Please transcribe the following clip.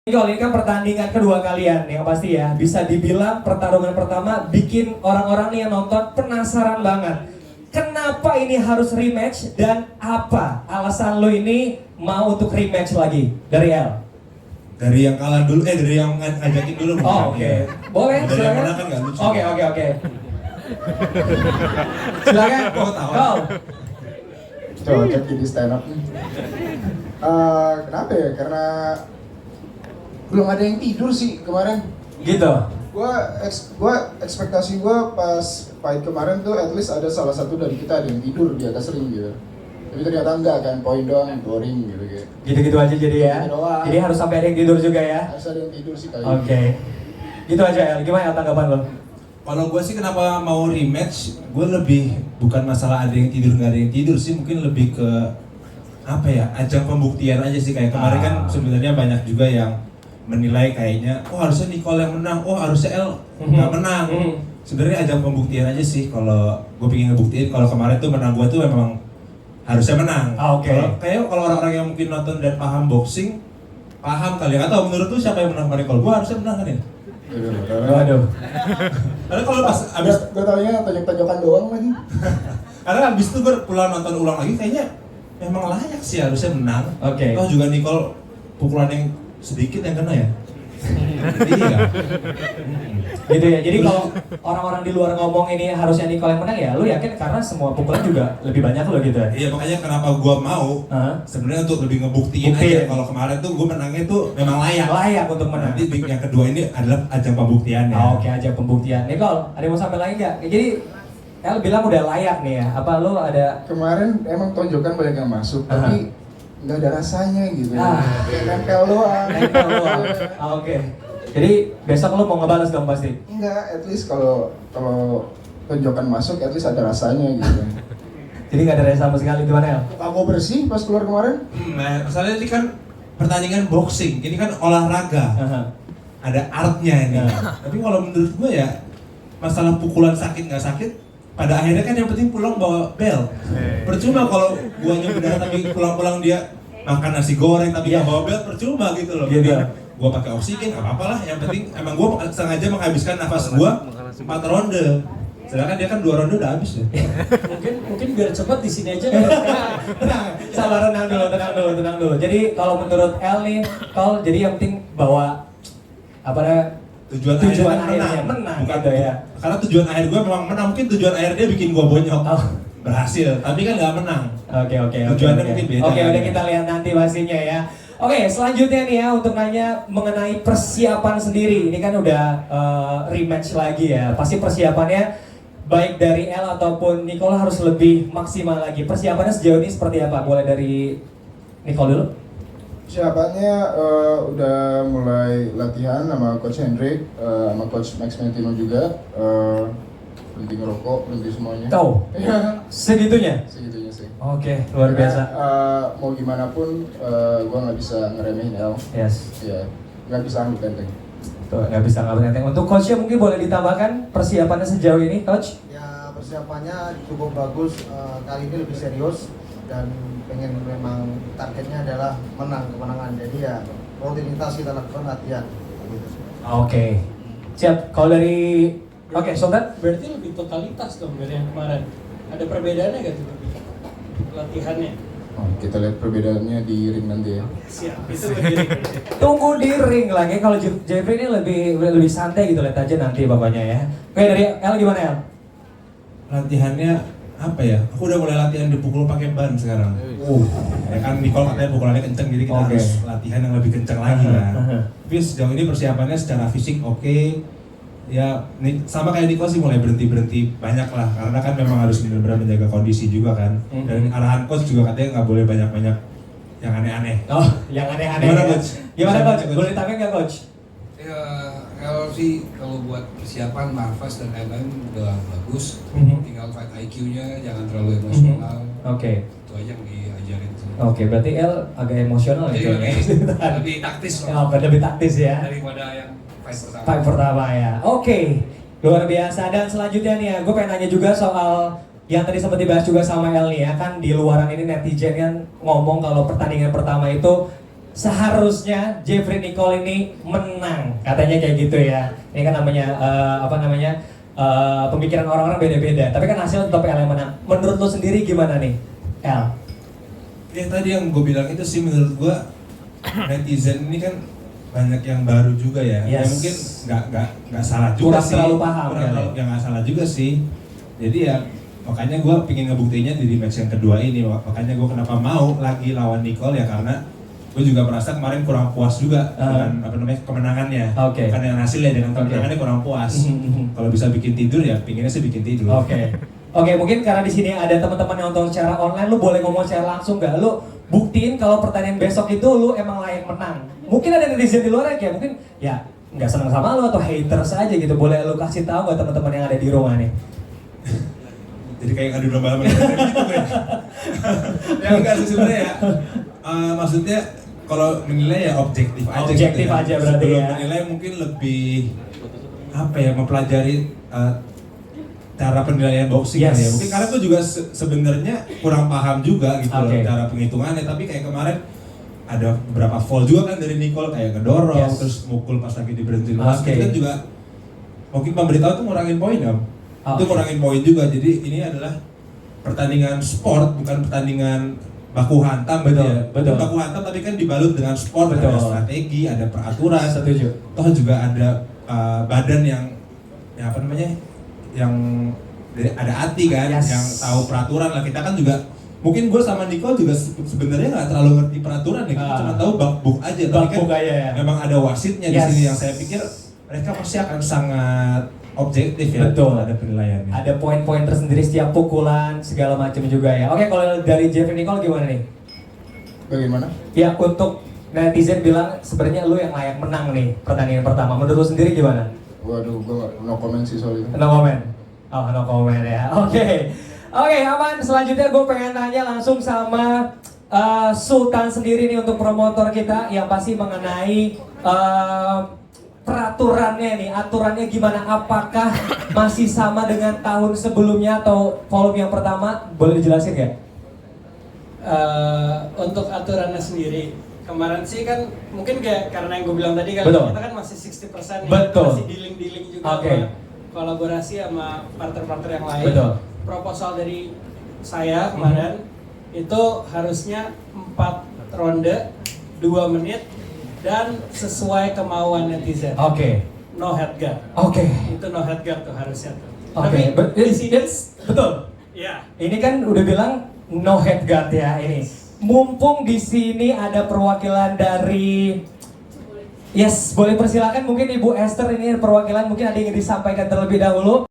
Kalau ini kan pertandingan kedua kalian yang pasti ya, bisa dibilang pertarungan pertama bikin orang-orang nih yang nonton penasaran banget. Kenapa ini harus rematch dan apa alasan lo ini mau untuk rematch lagi dari L? Dari yang kalah dulu, dari yang ngajakin dulu. Oh oke, boleh Dari yang silakan. menang kan nggak lucu. Oke. Silakan. Oh, tahu. Go. Cocok jadi stand up nih. Kenapa ya? Karena belum ada yang tidur sih kemarin. Gitu. Gua ekspektasi gua pas fight kemarin tuh at least ada salah satu dari kita ada yang tidur di atas ring gitu. Tapi ternyata enggak kan, poin doang, boring gitu kayak. Gitu-gitu aja jadi ya. Gitu doang. Jadi harus sampai ada yang tidur juga ya. Harus ada yang tidur sih kali. Oke. Gitu aja El. Gimana El tanggapan lo? Kalau gue sih kenapa mau rematch, gue lebih bukan masalah ada yang tidur nggak ada yang tidur sih, mungkin lebih ke apa ya, ajang pembuktian aja sih. Kayak kemarin kan sebenarnya banyak juga yang menilai kayaknya, oh harusnya Nicole yang menang, oh harusnya El nggak menang. Sebenarnya ajang pembuktian aja sih. Kalau gue pengen ngebuktiin kalau kemarin tuh menang gue tuh memang harusnya menang. Oke. Kalau orang-orang yang mungkin nonton dan paham boxing, paham kali ya. Atau menurut lu siapa yang menang kemarin? Kalau gue harusnya menang kan ya? Waduh. Karena kalau pas abis Gue taunya tonjok-tonjokan doang lagi. karena abis itu gue pulang nonton ulang lagi kayaknya memang layak sih harusnya menang. Oke. Toh juga Nicole pukulan yang sedikit yang kena ya. Iya. Gitu ya. Jadi kalau orang-orang di luar ngomong ini harusnya Nicole yang menang ya, lu yakin karena semua pukulan juga lebih banyak lo gitu ya? Iya makanya kenapa gue mau sebenarnya untuk lebih ngebuktiin aja kalau kemarin tuh gue menangnya tuh memang layak. Layak untuk menang. Nanti yang kedua ini adalah ajang pembuktiannya. Oke, aja pembuktian. Nicole, ada yang mau sampai lagi nggak? Jadi El bilang udah layak nih ya. Apa lu ada? Kemarin emang tonjokan banyak yang masuk, tapi nggak ada rasanya gitu. Kayak nempel doang. Nempel doang. Oke. Jadi besok lu mau ngebales dong pasti. Enggak, at least kalau tonjokan masuk, at least ada rasanya gitu. Jadi nggak ada rasa sama sekali gimana El? Aku bersih pas keluar kemarin. Nah, masalahnya ini kan pertandingan boxing, ini kan olahraga. Ada artnya ini. Tapi kalau menurut gue ya, masalah pukulan sakit nggak sakit, pada akhirnya kan yang penting pulang bawa bel. Percuma kalau guanya benar tapi pulang-pulang dia makan nasi goreng tapi nggak bawa bel, percuma gitu loh. Iya. Gua pakai oksigen, nggak apa-apa lah. Yang penting emang gua sengaja menghabiskan nafas gua 4 ronde. Sedangkan dia kan 2 ronde udah habis ya. mungkin biar cepat di sini aja. Tenang, sabar, tenang dulu. Jadi kalau menurut El nih, kalau jadi yang penting bawa apa namanya? Tujuan akhirnya menang bukan gitu ya. Karena tujuan akhir gua memang menang, mungkin tujuan akhir dia bikin gua bonyok. Berhasil, tapi kan nggak menang. Oke. Tujuannya mungkin beda. Oke, udah kita lihat nanti pastinya ya. Oke, selanjutnya nih ya untuk nanya mengenai persiapan sendiri. Ini kan udah rematch lagi ya. Pasti persiapannya baik dari El ataupun Nicole harus lebih maksimal lagi. Persiapannya sejauh ini seperti apa? Mulai dari Nicole dulu. Persiapannya udah mulai latihan sama Coach Hendrik, sama Coach Max Mentino juga. Berhenti ngerokok, berhenti semuanya. Tahu? Iya, Segitunya? segitunya sih. Oke, luar biasa. Karena, mau gimana pun, gue nggak bisa ngeremehin El. Yes. Ya, nggak bisa anggap enteng. Tuh, nggak bisa nggak penting. Untuk coachnya mungkin boleh ditambahkan persiapannya sejauh ini, coach? Ya persiapannya cukup bagus, kali ini lebih serius dan pengen memang targetnya adalah kemenangan. Jadi ya rutinitas kita lakukan latihan. Gitu. Oke. Siap. Kalau dari Sultan? Berarti lebih totalitas dong dari yang kemarin. Ada perbedaannya nggak tuh latihannya? Oh, kita lihat perbedaannya di ring nanti ya. Siap. Itu berdiri. Tunggu di ring lagi. Kalau Jeffrey ini lebih santai gitu, lihat aja nanti bapaknya ya. Oke, dari El gimana El? Latihannya apa ya? Aku udah mulai latihan dipukul pakai ban sekarang. Ya kan Nicole katanya pukulannya kenceng, jadi kita harus latihan yang lebih kenceng lagi kan. Tapi sejauh ini persiapannya secara fisik oke. Ya sama kayak Nicole sih mulai berhenti banyak lah, karena kan memang harus benar-benar menjaga kondisi juga kan. Dan arahan coach juga katanya nggak boleh banyak-banyak yang aneh-aneh. Oh, yang aneh-aneh. Gimana, ya? Coach? Gimana coach? Boleh ditambah nggak coach? Ya, kalau sih kalau buat persiapan nafas dan lain-lain udah bagus. Tinggal fight IQ-nya jangan terlalu emosional. Oke. Itu aja yang diajarin. Oke, berarti El agak emosional Jadi ya. lebih taktis Oh, loh lebih taktis ya. daripada yang fight pertama. Fight pertama ya. Oke. Luar biasa. Dan selanjutnya nih ya, gue pengen nanya juga soal yang tadi sempat dibahas juga sama El nih ya, kan di luaran ini netizen kan ngomong kalau pertandingan pertama itu seharusnya Jeffrey Nicole ini menang, katanya kayak gitu ya. Ini kan namanya pemikiran orang-orang beda-beda. Tapi kan hasil tetap L yang menang. Menurut lo sendiri gimana nih, L? Ya tadi yang gue bilang itu sih menurut gue netizen ini kan banyak yang baru juga ya. Ya Yes. mungkin nggak salah juga Kurang sih. terlalu paham, Kurang ya, terlalu, yang nggak salah juga sih. Jadi ya makanya gue pengen ngebuktinya di rematch yang kedua ini. Makanya gue kenapa mau lagi lawan Nicole ya karena gue juga merasa kemarin kurang puas juga dengan kemenangannya. Oke. Bukan dengan hasilnya, dengan kemenangannya kurang puas. Kalau bisa bikin tidur ya pinginnya sih bikin tidur. Oke, mungkin karena di sini ada teman-teman yang nonton secara online, lu boleh ngomong secara langsung nggak? Lu buktiin kalau pertandingan besok itu lu emang layak menang. Mungkin ada netizen di luar ya, mungkin ya nggak senang sama lu atau haters aja gitu. Boleh lu kasih tahu nggak teman-teman yang ada di rumah nih? Jadi kayak ngadu domba sama gitu kan. Ya enggak sih sebenarnya ya. Maksudnya kalau menilai ya objektif aja. Objektif gitu aja berarti Sebelum ya. menilai mungkin lebih apa ya, mempelajari cara penilaian boxing Yes. ya. Mungkin karena gue juga sebenarnya kurang paham juga gitu loh Oke. cara penghitungannya. Tapi kayak kemarin ada beberapa fall juga kan dari Nicole kayak ngedorong, Yes. terus mukul pas lagi diberhentiin wasit. Oke. Itu kan juga mungkin pemberitahu tuh ngurangin poin ya. Itu Oke. ngurangin poin juga. Jadi ini adalah pertandingan sport, bukan pertandingan baku hantam Betul, ya. betul. Baku hantam tapi kan dibalut dengan sport, Betul. ada strategi, ada peraturan. Setuju. Toh juga ada badan yang apa namanya? Yang ada hati kan, Yes. yang tahu peraturan lah. Kita kan juga mungkin gue sama Nicole juga sebenarnya nggak terlalu ngerti peraturan ya. Kita cuma tahu bakbuk aja. Tapi kan Bakbuk aja ya. memang ada wasitnya di Yes. sini yang saya pikir mereka pasti akan sangat objektif ya. Betul. Ada penilaiannya. Ada poin-poin tersendiri setiap pukulan segala macam juga ya. Oke, kalau dari Jeffrey Nicole gimana nih? Bagaimana? Ya untuk netizen bilang sebenarnya lu yang layak menang nih pertandingan pertama. Menurut lu sendiri gimana? Waduh, gue no comment sih soal itu. No comment. Oh, no comment ya. Oke, aman. Selanjutnya gue pengen nanya langsung sama Sultan sendiri nih untuk promotor kita yang pasti mengenai peraturannya nih, aturannya gimana? Apakah masih sama dengan tahun sebelumnya atau volume yang pertama? Boleh dijelasin nggak? Untuk aturannya sendiri kemarin sih kan mungkin kayak karena yang gue bilang tadi kan Betul. kita kan masih 60% nih, Betul. masih dealing juga Oke. sama kolaborasi sama partner-partner yang lain. Betul. Proposal dari saya kemarin itu harusnya 4 ronde 2 menit dan sesuai kemauan netizen. Oke. No head guard. Oke. Itu no head guard tuh harusnya tuh. Oke. Di sini Betul. ya. Ini kan udah bilang no head guard ya ini. Mumpung di sini ada perwakilan dari Yes, boleh persilakan mungkin Ibu Esther ini perwakilan mungkin ada yang ingin disampaikan terlebih dahulu.